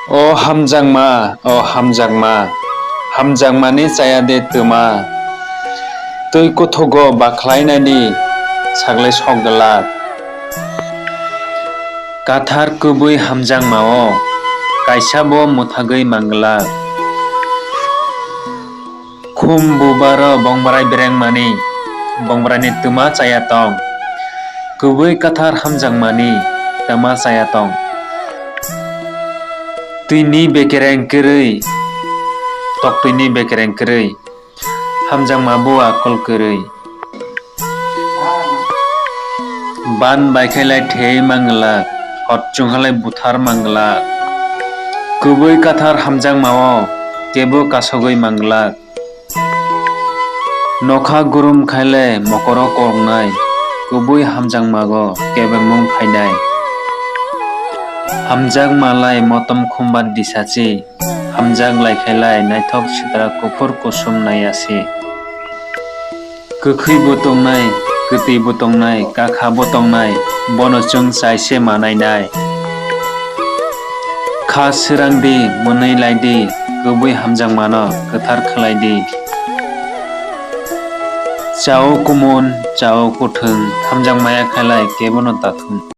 Hamjakma, Hamjakmani chayade tuma, tui kuthogo baklainani saglai sokdalak. Kathar kubui Hamjakmao, kaisabo muthagui manglak. Khum bubaro bongbarai berengmani, bongbarani tuma chayatong. Kubui kathar Hamjakmani tuma chayatong. Tuini bekereng kerei, tok tuini bekereng kerei, Hamjakma bua kol kerei. Ban baikhailai thei manglak, hot chunghalai buthar manglak. Kubui kathar Hamjakmao kebo kasogoi manglak. Nokha gurum khailai mokoro kornai, kubui Hamjakmago kebengmung phainai. Hamjakmalai motom khumbat disachi, Hamjak laikhailai naithok sitra kufur kusum naiasi. Kwkhwi bo tongnai, kwtwi bo tongnai, kakha bo tongnai, bono chung chaise manainai. Kha swrangdi mwnwi laidi, kubui Hamjakmano kwthar khlaidi. Chao kumun, chao kuthung, Hamjakmaya khailai kebono tathum.